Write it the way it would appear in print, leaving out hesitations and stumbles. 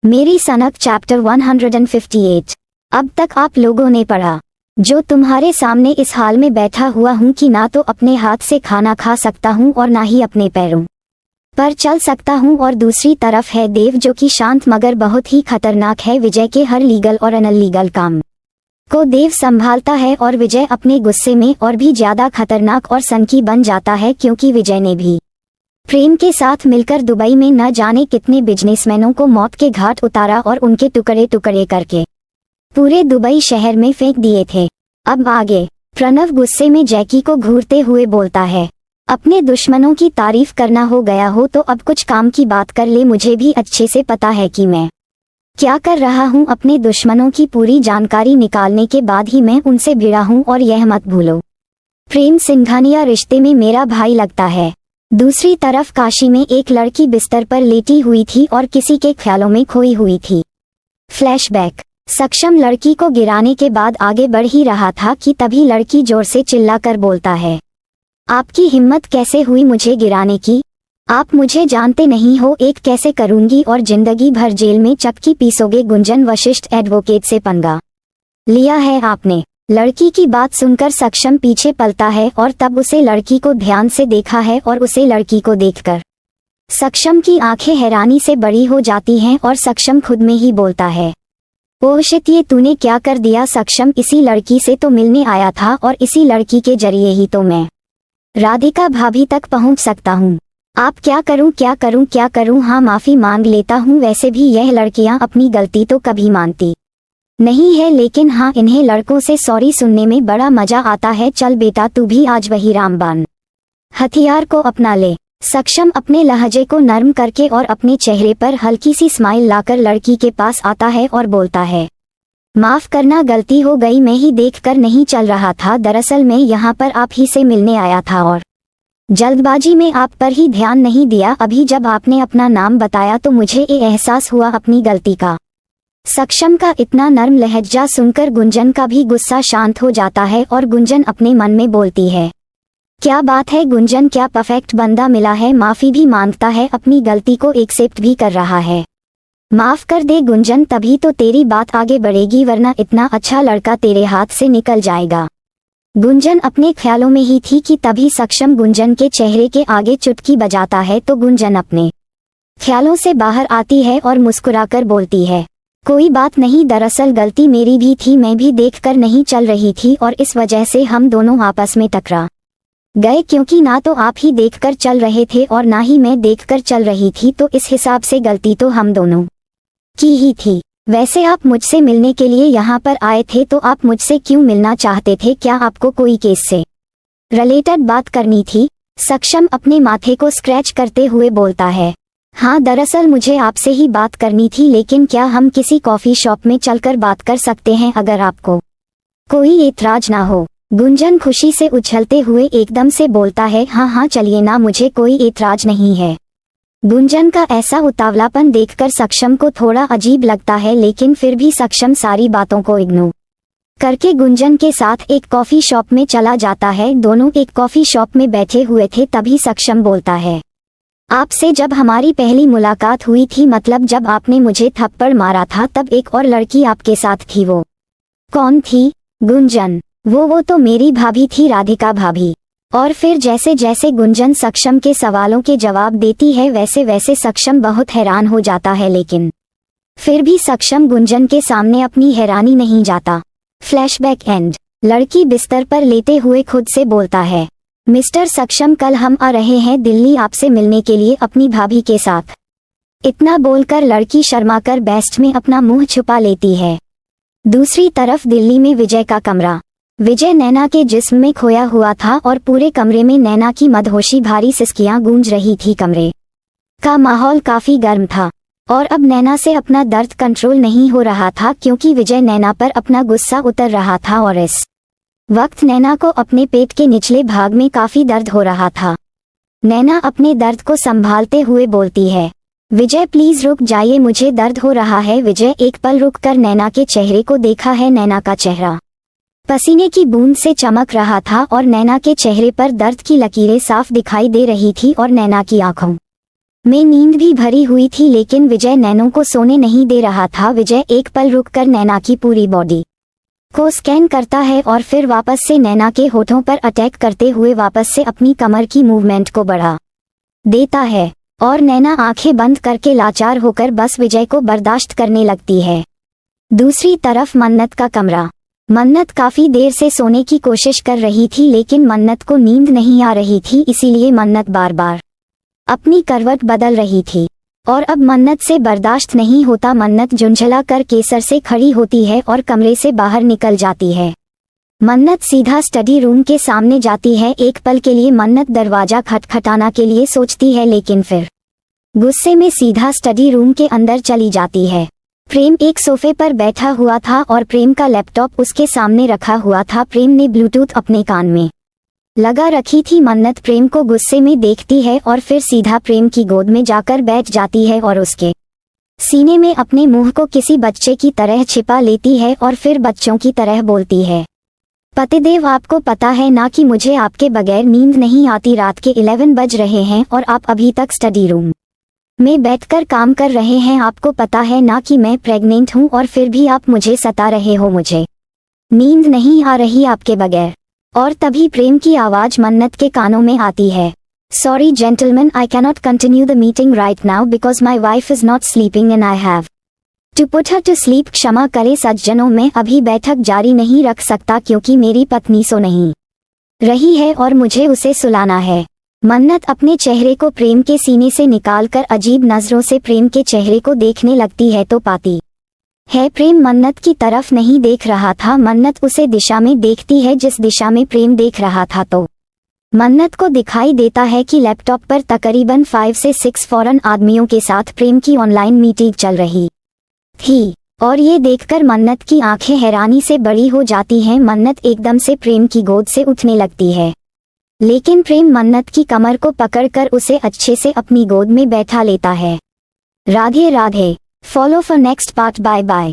मेरी सनक चैप्टर 158। अब तक आप लोगों ने पढ़ा, जो तुम्हारे सामने इस हाल में बैठा हुआ हूँ कि ना तो अपने हाथ से खाना खा सकता हूँ और ना ही अपने पैरों पर चल सकता हूँ, और दूसरी तरफ है देव जो कि शांत मगर बहुत ही खतरनाक है। विजय के हर लीगल और अनलीगल काम को देव संभालता है और विजय अपने गुस्से में और भी ज्यादा खतरनाक और सनकी बन जाता है, क्योंकि विजय ने भी प्रेम के साथ मिलकर दुबई में न जाने कितने बिजनेसमैनों को मौत के घाट उतारा और उनके टुकड़े टुकड़े करके पूरे दुबई शहर में फेंक दिए थे। अब आगे प्रणव गुस्से में जैकी को घूरते हुए बोलता है, अपने दुश्मनों की तारीफ करना हो गया हो तो अब कुछ काम की बात कर ले। मुझे भी अच्छे से पता है कि मैं क्या कर रहा हूँ। अपने दुश्मनों की पूरी जानकारी निकालने के बाद ही मैं उनसे भिड़ा हूँ, और यह मत भूलो प्रेम सिंघानिया रिश्ते में मेरा भाई लगता है। दूसरी तरफ काशी में एक लड़की बिस्तर पर लेटी हुई थी और किसी के ख्यालों में खोई हुई थी। फ्लैशबैक। सक्षम लड़की को गिराने के बाद आगे बढ़ ही रहा था कि तभी लड़की जोर से चिल्लाकर बोलता है, आपकी हिम्मत कैसे हुई मुझे गिराने की? आप मुझे जानते नहीं हो, एक कैसे करूंगी और जिंदगी भर जेल में चक्की पीसोगे। गुंजन वशिष्ठ एडवोकेट से पंगा लिया है आपने। लड़की की बात सुनकर सक्षम पीछे पलटा है और तब उसे लड़की को ध्यान से देखा है, और उसे लड़की को देखकर सक्षम की आंखें हैरानी से बड़ी हो जाती हैं और सक्षम खुद में ही बोलता है, ओह शिट, ये तूने क्या कर दिया? सक्षम, इसी लड़की से तो मिलने आया था और इसी लड़की के जरिए ही तो मैं राधिका भाभी तक पहुंच सकता हूं। आप क्या करूं क्या करूं क्या करूं? हाँ, माफी मांग लेता हूं। वैसे भी यह लड़कियां अपनी गलती तो कभी मानती नहीं है, लेकिन हाँ, इन्हें लड़कों से सॉरी सुनने में बड़ा मजा आता है। चल बेटा, तू भी आज वही रामबाण हथियार को अपना ले। सक्षम अपने लहजे को नर्म करके और अपने चेहरे पर हल्की सी स्माइल लाकर लड़की के पास आता है और बोलता है, माफ करना, गलती हो गई, मैं ही देखकर नहीं चल रहा था। दरअसल मैं यहाँ पर आप ही से मिलने आया था और जल्दबाजी में आप पर ही ध्यान नहीं दिया। अभी जब आपने अपना नाम बताया तो मुझे ये एहसास हुआ अपनी गलती का। सक्षम का इतना नर्म लहजा सुनकर गुंजन का भी गुस्सा शांत हो जाता है और गुंजन अपने मन में बोलती है, क्या बात है गुंजन, क्या परफेक्ट बंदा मिला है। माफी भी मांगता है, अपनी गलती को एक्सेप्ट भी कर रहा है। माफ कर दे गुंजन, तभी तो तेरी बात आगे बढ़ेगी, वरना इतना अच्छा लड़का तेरे हाथ से निकल जाएगा। गुंजन अपने ख्यालों में ही थी कि तभी सक्षम गुंजन के चेहरे के आगे चुटकी बजाता है, तो गुंजन अपने ख्यालों से बाहर आती है और मुस्कुराकर बोलती है, कोई बात नहीं, दरअसल गलती मेरी भी थी, मैं भी देखकर नहीं चल रही थी और इस वजह से हम दोनों आपस में टकरा गए, क्योंकि ना तो आप ही देखकर चल रहे थे और ना ही मैं देखकर चल रही थी, तो इस हिसाब से गलती तो हम दोनों की ही थी। वैसे आप मुझसे मिलने के लिए यहाँ पर आए थे, तो आप मुझसे क्यों मिलना चाहते थे? क्या आपको कोई केस से रिलेटेड बात करनी थी? सक्षम अपने माथे को स्क्रैच करते हुए बोलता है, हाँ, दरअसल मुझे आपसे ही बात करनी थी, लेकिन क्या हम किसी कॉफी शॉप में चलकर बात कर सकते हैं, अगर आपको कोई एतराज ना हो? गुंजन खुशी से उछलते हुए एकदम से बोलता है, हाँ हाँ चलिए ना, मुझे कोई एतराज नहीं है। गुंजन का ऐसा उतावलापन देखकर सक्षम को थोड़ा अजीब लगता है, लेकिन फिर भी सक्षम सारी बातों को इग्नोर करके गुंजन के साथ एक कॉफी शॉप में चला जाता है। दोनों एक कॉफी शॉप में बैठे हुए थे, तभी सक्षम बोलता है, आपसे जब हमारी पहली मुलाकात हुई थी, मतलब जब आपने मुझे थप्पड़ मारा था, तब एक और लड़की आपके साथ थी, वो कौन थी? गुंजन, वो तो मेरी भाभी थी, राधिका भाभी। और फिर जैसे जैसे गुंजन सक्षम के सवालों के जवाब देती है, वैसे वैसे सक्षम बहुत हैरान हो जाता है, लेकिन फिर भी सक्षम गुंजन के सामने अपनी हैरानी नहीं जाता। Flashback and. लड़की बिस्तर पर लेटे हुए खुद से बोलता है, मिस्टर सक्षम, कल हम आ रहे हैं दिल्ली आपसे मिलने के लिए अपनी भाभी के साथ। इतना बोलकर लड़की शर्माकर बेस्ट में अपना मुंह छुपा लेती है। दूसरी तरफ दिल्ली में विजय का कमरा। विजय नैना के जिस्म में खोया हुआ था और पूरे कमरे में नैना की मदहोशी भारी सिसकियां गूंज रही थी। कमरे का माहौल काफी गर्म था और अब नैना से अपना दर्द कंट्रोल नहीं हो रहा था, क्योंकि विजय नैना पर अपना गुस्सा उतर रहा था और इस वक्त नैना को अपने पेट के निचले भाग में काफी दर्द हो रहा था। नैना अपने दर्द को संभालते हुए बोलती है, विजय प्लीज रुक जाइए, मुझे दर्द हो रहा है। विजय एक पल रुककर नैना के चेहरे को देखा है। नैना का चेहरा पसीने की बूंद से चमक रहा था और नैना के चेहरे पर दर्द की लकीरें साफ दिखाई दे रही थी और नैना की आंखों में नींद भी भरी हुई थी, लेकिन विजय नैनो को सोने नहीं दे रहा था। विजय एक पल रुककर नैना की पूरी बॉडी को स्कैन करता है और फिर वापस से नैना के होठों पर अटैक करते हुए वापस से अपनी कमर की मूवमेंट को बढ़ा देता है और नैना आंखें बंद करके लाचार होकर बस विजय को बर्दाश्त करने लगती है। दूसरी तरफ मन्नत का कमरा। मन्नत काफी देर से सोने की कोशिश कर रही थी, लेकिन मन्नत को नींद नहीं आ रही थी, इसीलिए मन्नत बार बार अपनी करवट बदल रही थी और अब मन्नत से बर्दाश्त नहीं होता। मन्नत झुंझला कर केसर से खड़ी होती है और कमरे से बाहर निकल जाती है। मन्नत सीधा स्टडी रूम के सामने जाती है। एक पल के लिए मन्नत दरवाजा खटखटाना के लिए सोचती है, लेकिन फिर गुस्से में सीधा स्टडी रूम के अंदर चली जाती है। प्रेम एक सोफे पर बैठा हुआ था और प्रेम का लैपटॉप उसके सामने रखा हुआ था। प्रेम ने ब्लूटूथ अपने कान में लगा रखी थी। मन्नत प्रेम को गुस्से में देखती है और फिर सीधा प्रेम की गोद में जाकर बैठ जाती है और उसके सीने में अपने मुंह को किसी बच्चे की तरह छिपा लेती है और फिर बच्चों की तरह बोलती है, पतिदेव आपको पता है ना कि मुझे आपके बगैर नींद नहीं आती। रात के 11 बज रहे हैं और आप अभी तक स्टडी रूम में बैठकर काम कर रहे हैं। आपको पता है ना कि मैं प्रेग्नेंट हूँ और फिर भी आप मुझे सता रहे हो। मुझे नींद नहीं आ रही आपके बगैर। और तभी प्रेम की आवाज मन्नत के कानों में आती है, sorry gentlemen, I cannot continue the meeting right now because my wife is not sleeping and I have to put her to sleep. क्षमा करे सज्जनों, मैं अभी बैठक जारी नहीं रख सकता क्योंकि मेरी पत्नी सो नहीं रही है और मुझे उसे सुलाना है। मन्नत अपने चेहरे को प्रेम के सीने से निकालकर अजीब नजरों से प्रेम के चेहरे को देखने लगती है तो पाती है प्रेम मन्नत की तरफ नहीं देख रहा था। मन्नत उसे दिशा में देखती है जिस दिशा में प्रेम देख रहा था, तो मन्नत को दिखाई देता है कि लैपटॉप पर तकरीबन 5 से 6 फॉरेन आदमियों के साथ प्रेम की ऑनलाइन मीटिंग चल रही थी और ये देखकर मन्नत की आंखें हैरानी से बड़ी हो जाती हैं। मन्नत एकदम से प्रेम की गोद से उठने लगती है, लेकिन प्रेम मन्नत की कमर को पकड़कर उसे अच्छे से अपनी गोद में बैठा लेता है। Radhe Radhe. Follow for next part. Bye bye.